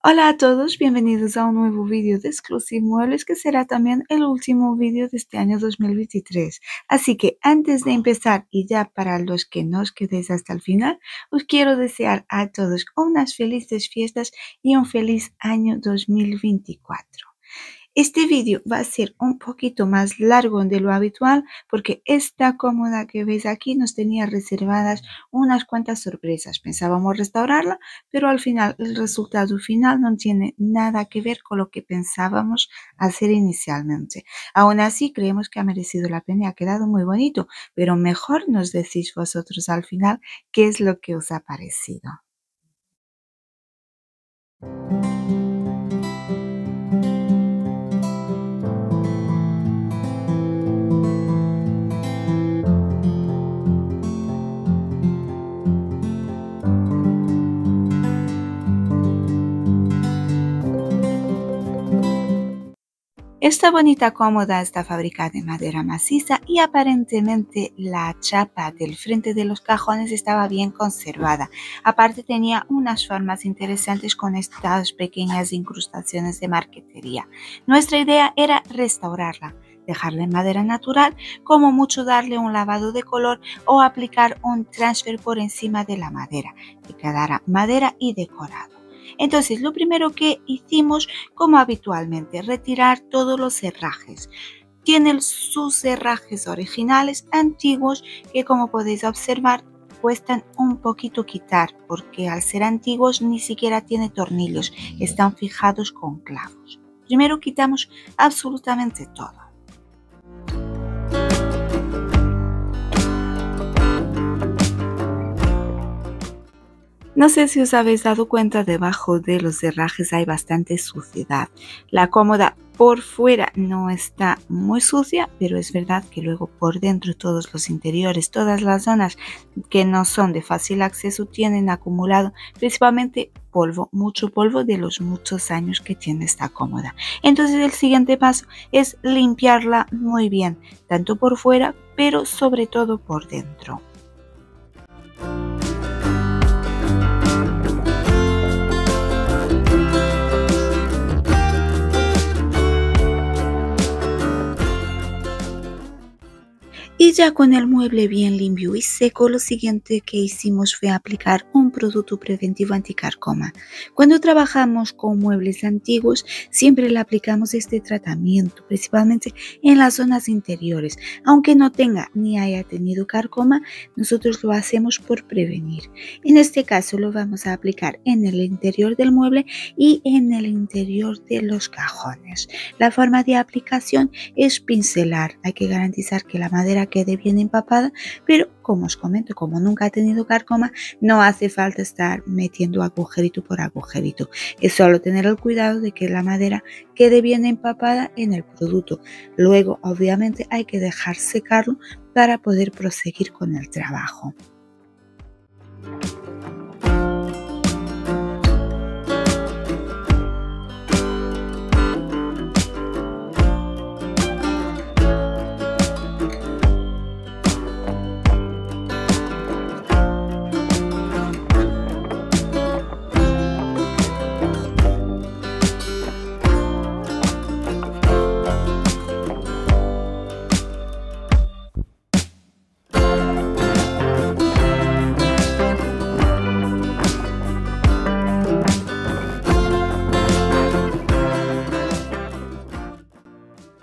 Hola a todos, bienvenidos a un nuevo vídeo de Exclusive Muebles que será también el último vídeo de este año 2023. Así que antes de empezar y ya para los que no os quedéis hasta el final, os quiero desear a todos unas felices fiestas y un feliz año 2024. Este vídeo va a ser un poquito más largo de lo habitual porque esta cómoda que veis aquí nos tenía reservadas unas cuantas sorpresas. Pensábamos restaurarla, pero al final el resultado final no tiene nada que ver con lo que pensábamos hacer inicialmente. Aún así, creemos que ha merecido la pena y ha quedado muy bonito, pero mejor nos decís vosotros al final qué es lo que os ha parecido. Esta bonita cómoda está fabricada de madera maciza y aparentemente la chapa del frente de los cajones estaba bien conservada. Aparte tenía unas formas interesantes con estas pequeñas incrustaciones de marquetería. Nuestra idea era restaurarla, dejarla en madera natural, como mucho darle un lavado de color o aplicar un transfer por encima de la madera, que quedara madera y decorado. Entonces, lo primero que hicimos, como habitualmente, retirar todos los herrajes. Tienen sus herrajes originales antiguos que, como podéis observar, cuestan un poquito quitar porque al ser antiguos ni siquiera tiene tornillos, están fijados con clavos. Primero quitamos absolutamente todo. No sé si os habéis dado cuenta, debajo de los herrajes hay bastante suciedad. La cómoda por fuera no está muy sucia, pero es verdad que luego por dentro todos los interiores, todas las zonas que no son de fácil acceso tienen acumulado principalmente polvo, mucho polvo de los muchos años que tiene esta cómoda. Entonces el siguiente paso es limpiarla muy bien, tanto por fuera, pero sobre todo por dentro. Y ya con el mueble bien limpio y seco, lo siguiente que hicimos fue aplicar un producto preventivo anticarcoma. Cuando trabajamos con muebles antiguos, siempre le aplicamos este tratamiento, principalmente en las zonas interiores. Aunque no tenga ni haya tenido carcoma, nosotros lo hacemos por prevenir. En este caso lo vamos a aplicar en el interior del mueble y en el interior de los cajones. La forma de aplicación es pincelar. Hay que garantizar que la madera quede bien empapada, pero como os comento, como nunca ha tenido carcoma, no hace falta estar metiendo agujerito por agujerito. Es solo tener el cuidado de que la madera quede bien empapada en el producto. Luego, obviamente, hay que dejar secarlo para poder proseguir con el trabajo.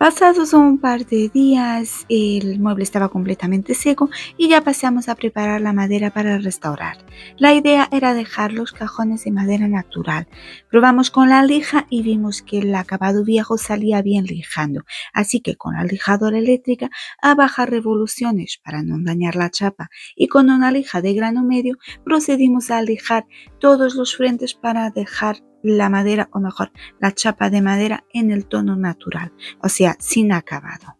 Pasados un par de días, el mueble estaba completamente seco y ya pasamos a preparar la madera para restaurar. La idea era dejar los cajones de madera natural. Probamos con la lija y vimos que el acabado viejo salía bien lijando, así que con la lijadora eléctrica a bajas revoluciones para no dañar la chapa y con una lija de grano medio procedimos a lijar todos los frentes para dejar la madera, o mejor, la chapa de madera en el tono natural, o sea, sin acabado.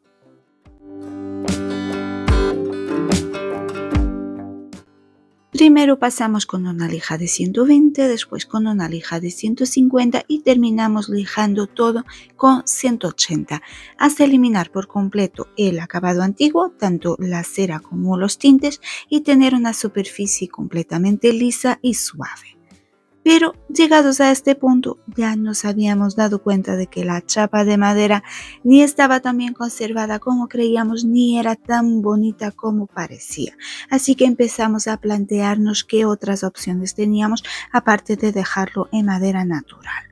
Primero pasamos con una lija de 120, después con una lija de 150 y terminamos lijando todo con 180 hasta eliminar por completo el acabado antiguo, tanto la cera como los tintes, y tener una superficie completamente lisa y suave. Pero llegados a este punto ya nos habíamos dado cuenta de que la chapa de madera ni estaba tan bien conservada como creíamos ni era tan bonita como parecía. Así que empezamos a plantearnos qué otras opciones teníamos aparte de dejarlo en madera natural.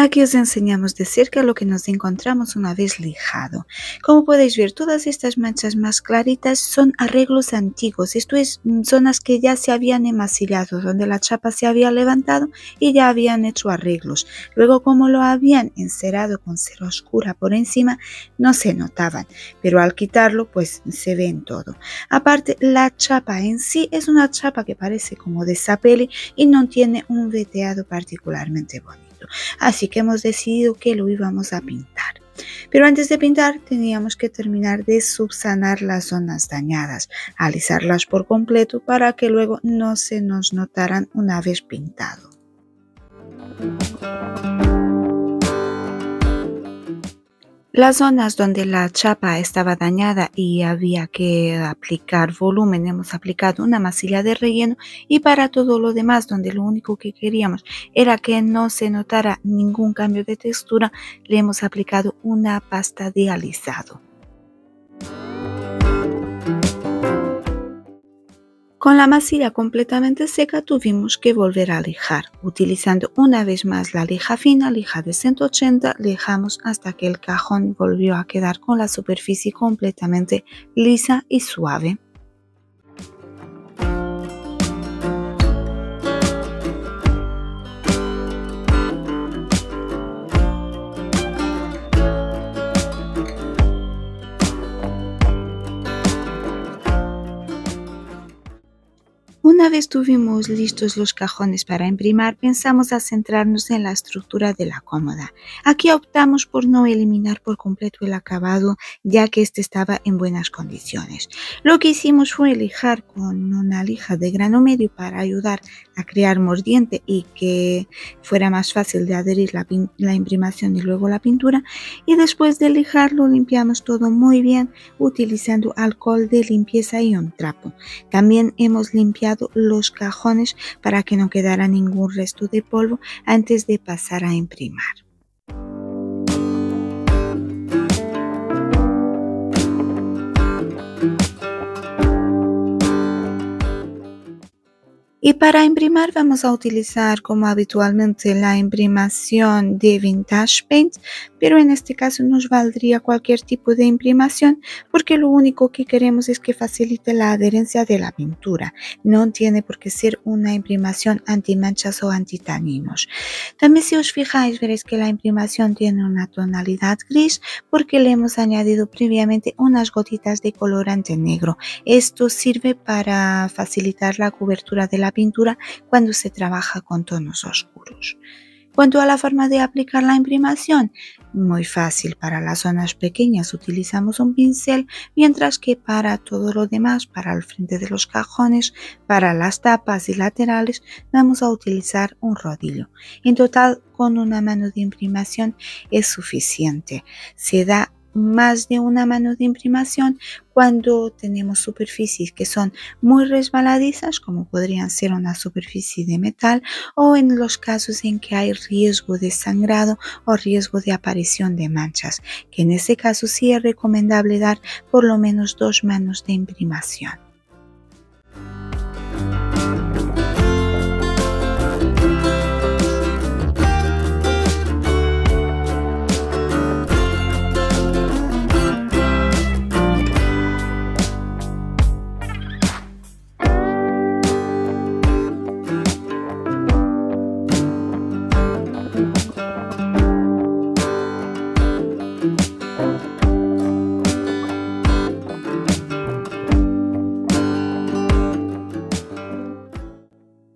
Aquí os enseñamos de cerca lo que nos encontramos una vez lijado. Como podéis ver, todas estas manchas más claritas son arreglos antiguos, esto es, zonas que ya se habían enmasillado, donde la chapa se había levantado y ya habían hecho arreglos. Luego, como lo habían encerado con cera oscura por encima, no se notaban, pero al quitarlo, pues se ve en todo. Aparte, la chapa en sí es una chapa que parece como de sapeli y no tiene un veteado particularmente bonito. Así que hemos decidido que lo íbamos a pintar. Pero antes de pintar teníamos que terminar de subsanar las zonas dañadas, alisarlas por completo para que luego no se nos notaran una vez pintado. Las zonas donde la chapa estaba dañada y había que aplicar volumen, hemos aplicado una masilla de relleno, y para todo lo demás, donde lo único que queríamos era que no se notara ningún cambio de textura, le hemos aplicado una pasta de alisado. Con la masilla completamente seca tuvimos que volver a lijar. Utilizando una vez más la lija fina, lija de 180, lijamos hasta que el cajón volvió a quedar con la superficie completamente lisa y suave. Una vez tuvimos listos los cajones para imprimir, pensamos a centrarnos en la estructura de la cómoda. Aquí optamos por no eliminar por completo el acabado, ya que este estaba en buenas condiciones. Lo que hicimos fue lijar con una lija de grano medio para ayudar a crear mordiente y que fuera más fácil de adherir la imprimación y luego la pintura. Y después de lijarlo limpiamos todo muy bien utilizando alcohol de limpieza y un trapo. También hemos limpiado los cajones para que no quedara ningún resto de polvo antes de pasar a imprimir. Y para imprimir vamos a utilizar como habitualmente la imprimación de Vintage Paint, pero en este caso nos valdría cualquier tipo de imprimación porque lo único que queremos es que facilite la adherencia de la pintura. No tiene por qué ser una imprimación antimanchas o antitaninos. También si os fijáis veréis que la imprimación tiene una tonalidad gris porque le hemos añadido previamente unas gotitas de colorante negro. Esto sirve para facilitar la cobertura de la pintura cuando se trabaja con tonos oscuros. Cuanto a la forma de aplicar la imprimación, muy fácil. Para las zonas pequeñas utilizamos un pincel, mientras que para todo lo demás, para el frente de los cajones, para las tapas y laterales, vamos a utilizar un rodillo. En total, con una mano de imprimación es suficiente. Se da más de una mano de imprimación cuando tenemos superficies que son muy resbaladizas, como podrían ser una superficie de metal, o en los casos en que hay riesgo de sangrado o riesgo de aparición de manchas, que en ese caso sí es recomendable dar por lo menos 2 manos de imprimación.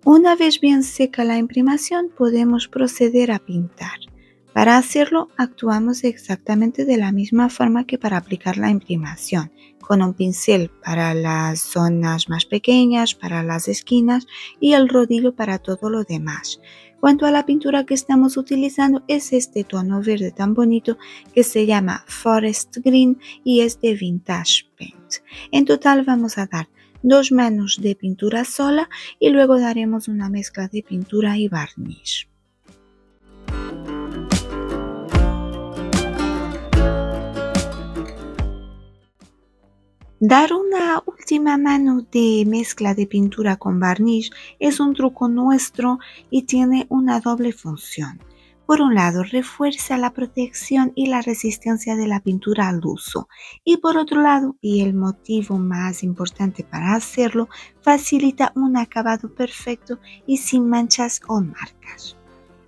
Una vez bien seca la imprimación, podemos proceder a pintar. Para hacerlo, actuamos exactamente de la misma forma que para aplicar la imprimación, con un pincel para las zonas más pequeñas, para las esquinas y el rodillo para todo lo demás. cuanto a la pintura que estamos utilizando, es este tono verde tan bonito que se llama Forest Green y es de Vintage Paint. En total vamos a dar 2 manos de pintura sola y luego daremos una mezcla de pintura y barniz. Dar una última mano de mezcla de pintura con barniz es un truco nuestro y tiene una doble función. Por un lado, refuerza la protección y la resistencia de la pintura al uso. Y por otro lado, y el motivo más importante para hacerlo, facilita un acabado perfecto y sin manchas o marcas.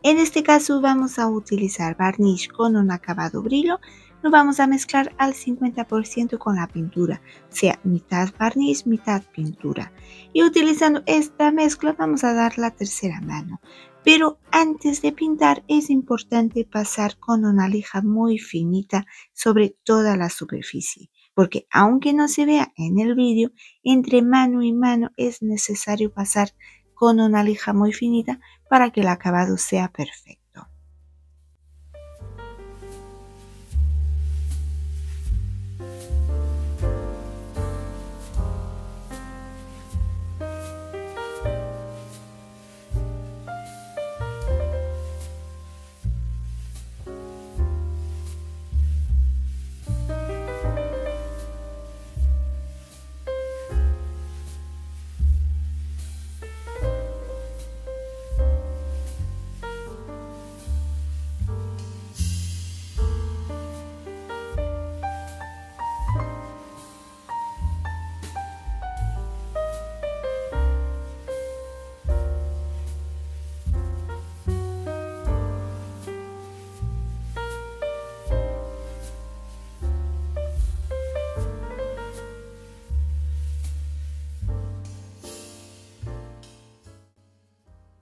En este caso vamos a utilizar barniz con un acabado brillo. Lo vamos a mezclar al 50% con la pintura, sea mitad barniz, mitad pintura. Y utilizando esta mezcla vamos a dar la tercera mano. Pero antes de pintar es importante pasar con una lija muy finita sobre toda la superficie, porque aunque no se vea en el vídeo, entre mano y mano es necesario pasar con una lija muy finita para que el acabado sea perfecto.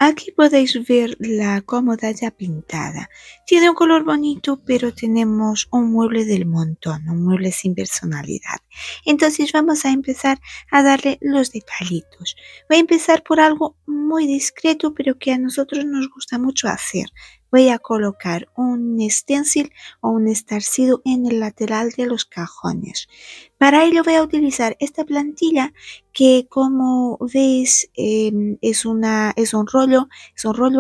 Aquí podéis ver la cómoda ya pintada. Tiene un color bonito, pero tenemos un mueble del montón, un mueble sin personalidad. Entonces vamos a empezar a darle los detallitos. Voy a empezar por algo muy discreto, pero que a nosotros nos gusta mucho hacer. Voy a colocar un stencil o un estarcido en el lateral de los cajones. Para ello voy a utilizar esta plantilla que, como veis, es un rollo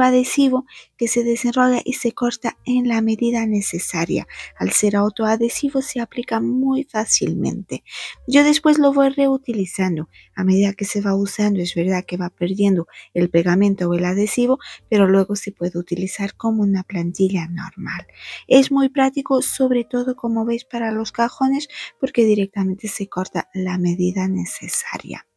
adhesivo que se desenrolla y se corta en la medida necesaria. Al ser autoadhesivo se aplica muy fácilmente. Yo después lo voy reutilizando. A medida que se va usando, es verdad que va perdiendo el pegamento o el adhesivo, pero luego se puede utilizar como una plantilla normal. Es muy práctico, sobre todo como veis para los cajones, porque directamente se corta la medida necesaria.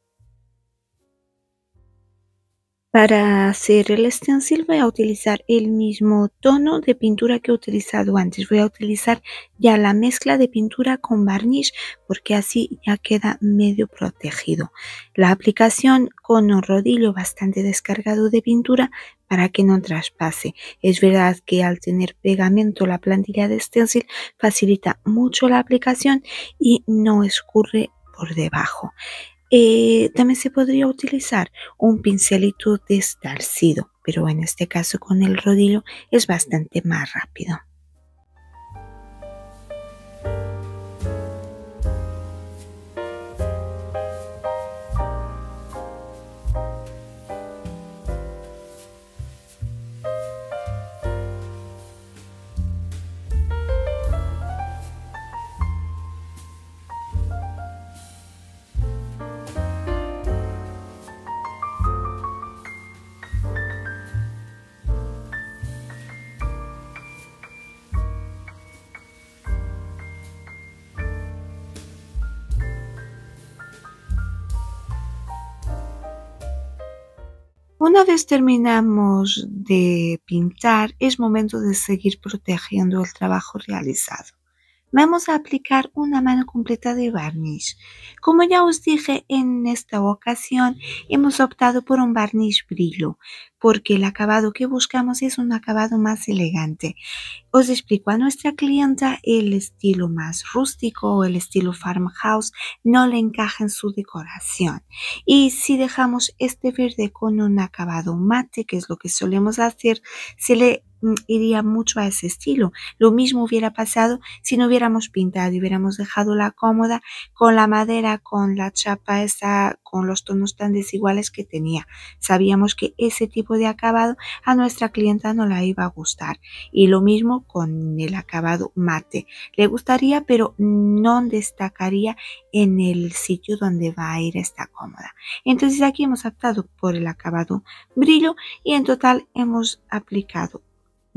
Para hacer el stencil voy a utilizar el mismo tono de pintura que he utilizado antes. Voy a utilizar ya la mezcla de pintura con barniz porque así ya queda medio protegido. La aplicación con un rodillo bastante descargado de pintura para que no traspase. Es verdad que al tener pegamento la plantilla de stencil facilita mucho la aplicación y no escurre por debajo. También se podría utilizar un pincelito de estarcido, pero en este caso con el rodillo es bastante más rápido. Una vez terminamos de pintar, es momento de seguir protegiendo el trabajo realizado. vamos a aplicar una mano completa de barniz. Como ya os dije, en esta ocasión hemos optado por un barniz brillo, porque el acabado que buscamos es un acabado más elegante. Os explico, a nuestra clienta el estilo más rústico o el estilo farmhouse no le encaja en su decoración. Y si dejamos este verde con un acabado mate, que es lo que solemos hacer, se le iría mucho a ese estilo. Lo mismo hubiera pasado si no hubiéramos pintado y hubiéramos dejado la cómoda con la madera, con la chapa esa, con los tonos tan desiguales que tenía. Sabíamos que ese tipo de acabado a nuestra clienta no la iba a gustar. Y lo mismo con el acabado mate. Le gustaría, pero no destacaría en el sitio donde va a ir esta cómoda. Entonces aquí hemos optado por el acabado brillo y en total hemos aplicado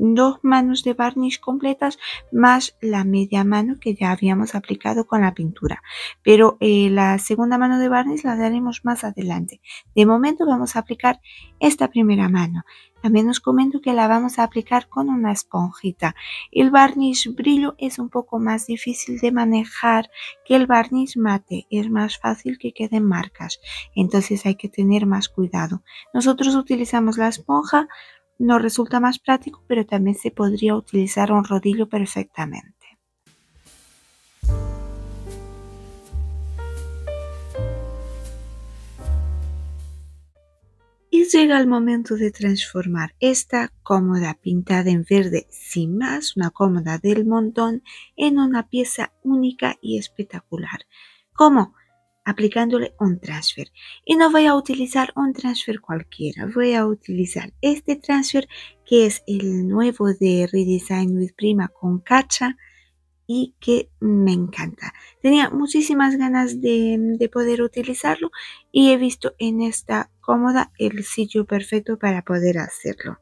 2 manos de barniz completas más la media mano que ya habíamos aplicado con la pintura, pero la segunda mano de barniz la daremos más adelante. De momento vamos a aplicar esta primera mano. También os comento que la vamos a aplicar con una esponjita. El barniz brillo es un poco más difícil de manejar que el barniz mate, es más fácil que queden marcas, entonces hay que tener más cuidado. Nosotros utilizamos la esponja. Nos resulta más práctico, pero también se podría utilizar un rodillo perfectamente. Y llega el momento de transformar esta cómoda pintada en verde sin más, una cómoda del montón, en una pieza única y espectacular. ¿Cómo? Aplicándole un transfer. Y no voy a utilizar un transfer cualquiera, voy a utilizar este transfer que es el nuevo de Redesign with Prima con Cacha y que me encanta. Tenía muchísimas ganas de poder utilizarlo y he visto en esta cómoda el sitio perfecto para poder hacerlo.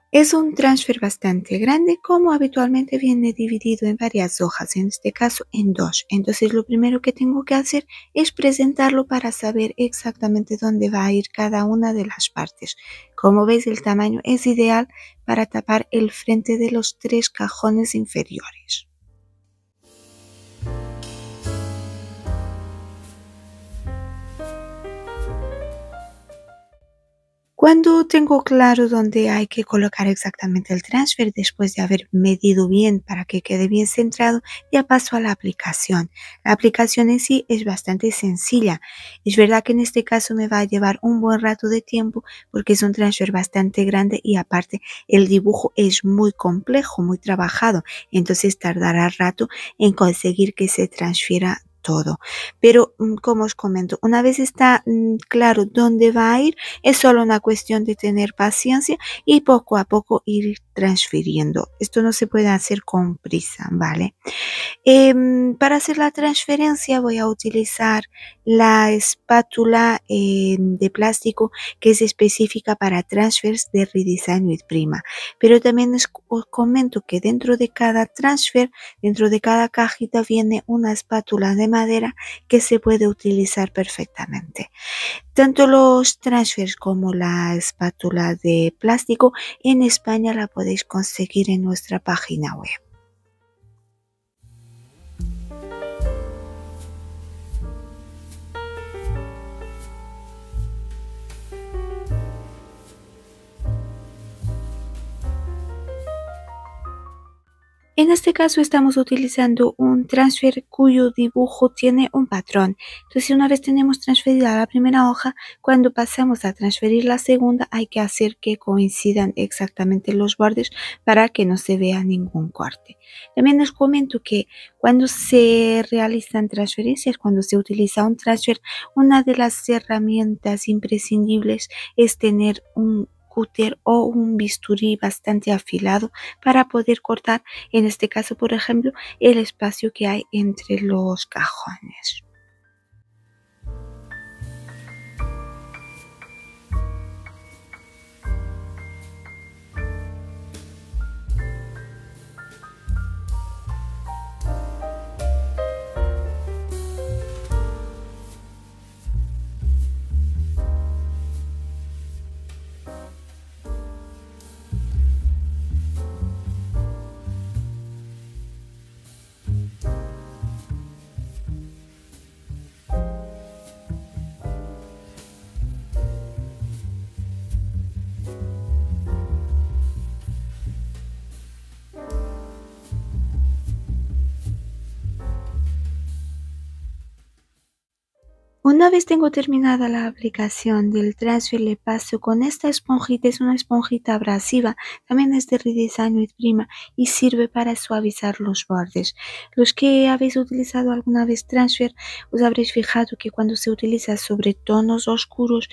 Es un transfer bastante grande, como habitualmente viene dividido en varias hojas, en este caso en 2. Entonces lo primero que tengo que hacer es presentarlo para saber exactamente dónde va a ir cada una de las partes. Como veis, el tamaño es ideal para tapar el frente de los 3 cajones inferiores. Cuando tengo claro dónde hay que colocar exactamente el transfer, después de haber medido bien para que quede bien centrado, ya paso a la aplicación. La aplicación en sí es bastante sencilla. Es verdad que en este caso me va a llevar un buen rato de tiempo porque es un transfer bastante grande y aparte el dibujo es muy complejo, muy trabajado. Entonces tardará rato en conseguir que se transfiera todo. Pero como os comento, una vez está claro dónde va a ir, es solo una cuestión de tener paciencia y poco a poco ir transfiriendo. Esto no se puede hacer con prisa, ¿vale? Para hacer la transferencia voy a utilizar la espátula de plástico que es específica para transfers de Redesign with Prima. Pero también os comento que dentro de cada transfer, dentro de cada cajita viene una espátula de madera que se puede utilizar perfectamente. Tanto los transfers como la espátula de plástico en España la podéis conseguir en nuestra página web. En este caso estamos utilizando un transfer cuyo dibujo tiene un patrón. Entonces, una vez tenemos transferida la primera hoja, cuando pasamos a transferir la segunda hay que hacer que coincidan exactamente los bordes para que no se vea ningún corte. También les comento que cuando se realizan transferencias, cuando se utiliza un transfer, una de las herramientas imprescindibles es tener un cúter o un bisturí bastante afilado para poder cortar, en este caso, por ejemplo, el espacio que hay entre los cajones. Una vez tengo terminada la aplicación del transfer, le paso con esta esponjita, es una esponjita abrasiva, también es de Redesign with Prima y sirve para suavizar los bordes. Los que habéis utilizado alguna vez transfer, os habréis fijado que cuando se utiliza sobre tonos oscuros,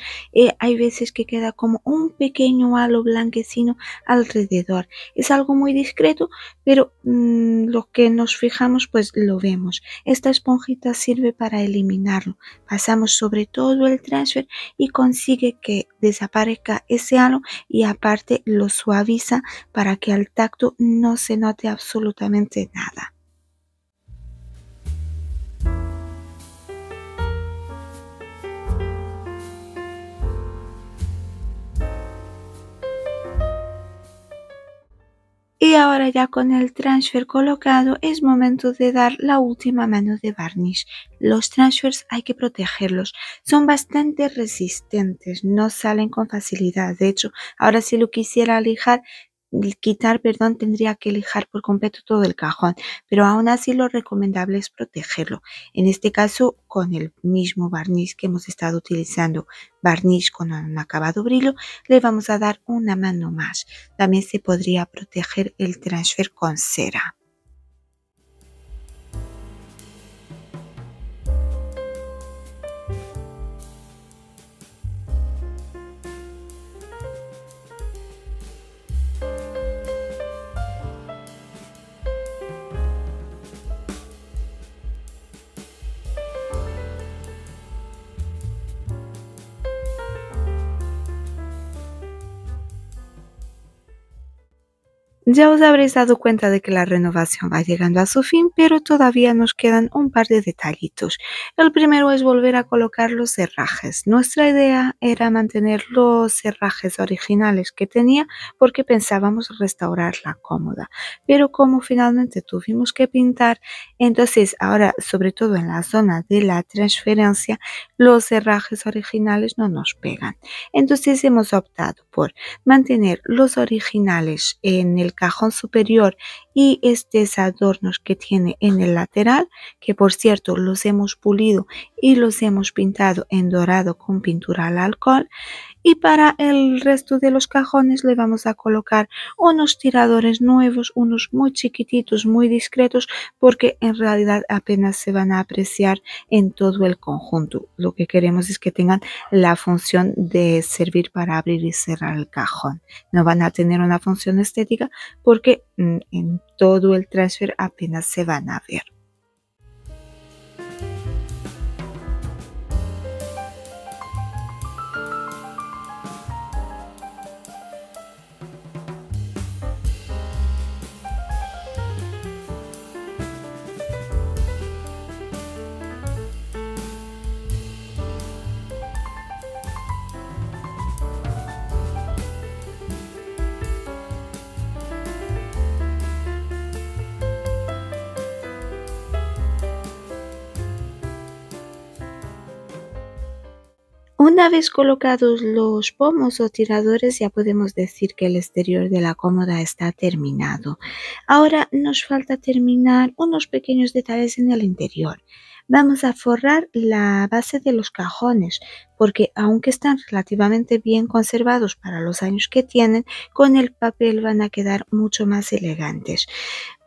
hay veces que queda como un pequeño halo blanquecino alrededor. Es algo muy discreto, pero lo que nos fijamos pues lo vemos. Esta esponjita sirve para eliminarlo. Pasamos sobre todo el transfer y consigue que desaparezca ese halo y aparte lo suaviza para que al tacto no se note absolutamente nada. Y ahora ya con el transfer colocado es momento de dar la última mano de barniz. Los transfers hay que protegerlos, son bastante resistentes, no salen con facilidad. De hecho, ahora si lo quisiera quitar, tendría que lijar por completo todo el cajón, pero aún así lo recomendable es protegerlo. En este caso, con el mismo barniz que hemos estado utilizando, barniz con un acabado brillo, le vamos a dar una mano más. También se podría proteger el transfer con cera. Ya os habréis dado cuenta de que la renovación va llegando a su fin, pero todavía nos quedan un par de detallitos. El primero es volver a colocar los herrajes. Nuestra idea era mantener los herrajes originales que tenía porque pensábamos restaurar la cómoda, pero como finalmente tuvimos que pintar, entonces ahora, sobre todo en la zona de la transferencia, los herrajes originales no nos pegan. Entonces hemos optado por mantener los originales en el cajón superior y estos adornos que tiene en el lateral, que por cierto los hemos pulido y los hemos pintado en dorado con pintura al alcohol. Y para el resto de los cajones le vamos a colocar unos tiradores nuevos, unos muy chiquititos, muy discretos, porque en realidad apenas se van a apreciar en todo el conjunto. Lo que queremos es que tengan la función de servir para abrir y cerrar el cajón. No van a tener una función estética porque en todo el transfer apenas se van a ver. Una vez colocados los pomos o tiradores, ya podemos decir que el exterior de la cómoda está terminado. Ahora nos falta terminar unos pequeños detalles en el interior. Vamos a forrar la base de los cajones, porque aunque están relativamente bien conservados para los años que tienen, con el papel van a quedar mucho más elegantes.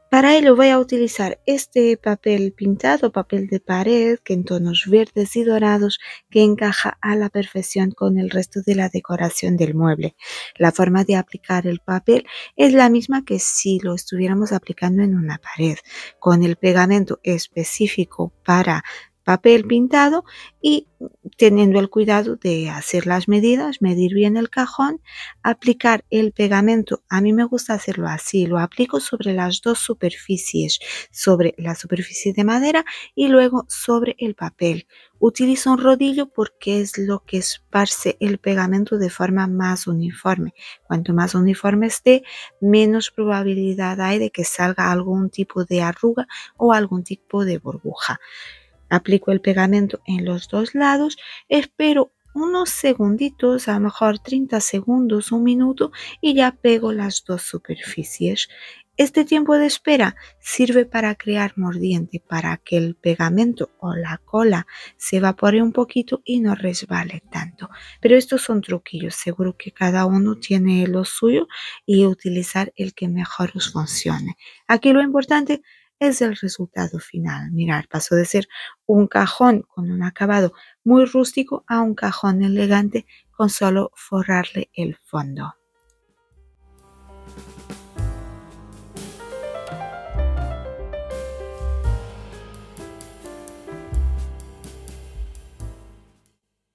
Para ello voy a utilizar este papel pintado, papel de pared, que en tonos verdes y dorados, que encaja a la perfección con el resto de la decoración del mueble. La forma de aplicar el papel es la misma que si lo estuviéramos aplicando en una pared, con el pegamento específico para papel pintado y teniendo el cuidado de hacer las medidas, medir bien el cajón, aplicar el pegamento. A mí me gusta hacerlo así, lo aplico sobre las dos superficies, sobre la superficie de madera y luego sobre el papel. Utilizo un rodillo porque es lo que esparce el pegamento de forma más uniforme. Cuanto más uniforme esté, menos probabilidad hay de que salga algún tipo de arruga o algún tipo de burbuja. Aplico el pegamento en los dos lados, espero unos segunditos, a lo mejor 30 segundos, un minuto, y ya pego las dos superficies. Este tiempo de espera sirve para crear mordiente, para que el pegamento o la cola se evapore un poquito y no resbale tanto. Pero estos son truquillos, seguro que cada uno tiene lo suyo y utilizar el que mejor os funcione. Aquí lo importante es el resultado final. Mirar, pasó de ser un cajón con un acabado muy rústico a un cajón elegante con solo forrarle el fondo.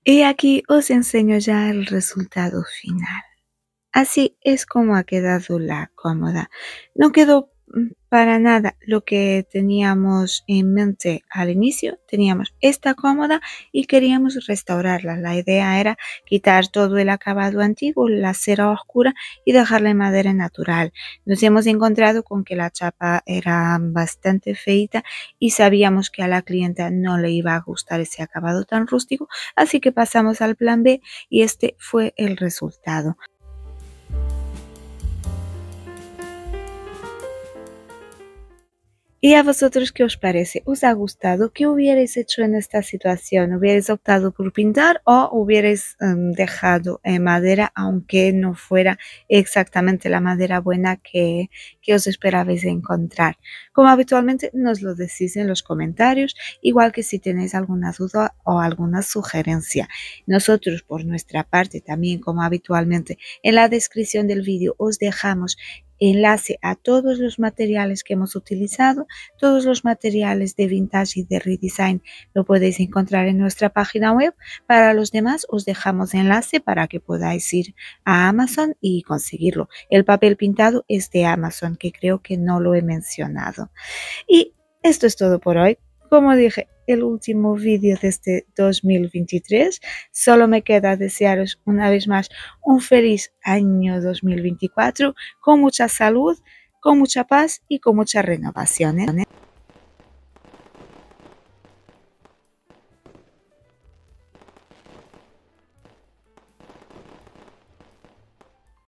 Y aquí os enseño ya el resultado final. Así es como ha quedado la cómoda. No quedó para nada lo que teníamos en mente al inicio. Teníamos esta cómoda y queríamos restaurarla. La idea era quitar todo el acabado antiguo, la cera oscura y dejarla en madera natural. Nos hemos encontrado con que la chapa era bastante feita y sabíamos que a la clienta no le iba a gustar ese acabado tan rústico, así que pasamos al plan B y este fue el resultado. ¿Y a vosotros qué os parece? ¿Os ha gustado? ¿Qué hubierais hecho en esta situación? ¿Hubierais optado por pintar o hubierais dejado madera, aunque no fuera exactamente la madera buena que os esperabais encontrar? Como habitualmente nos lo decís en los comentarios, igual que si tenéis alguna duda o alguna sugerencia. Nosotros, por nuestra parte, también como habitualmente, en la descripción del vídeo os dejamos enlace a todos los materiales que hemos utilizado, todos los materiales de vintage y de redesign lo podéis encontrar en nuestra página web. Para los demás os dejamos enlace para que podáis ir a Amazon y conseguirlo. El papel pintado es de Amazon, que creo que no lo he mencionado. Y esto es todo por hoy. Como dije, el último vídeo de este 2023. Solo me queda desearos una vez más un feliz año 2024 con mucha salud, con mucha paz y con mucha renovación.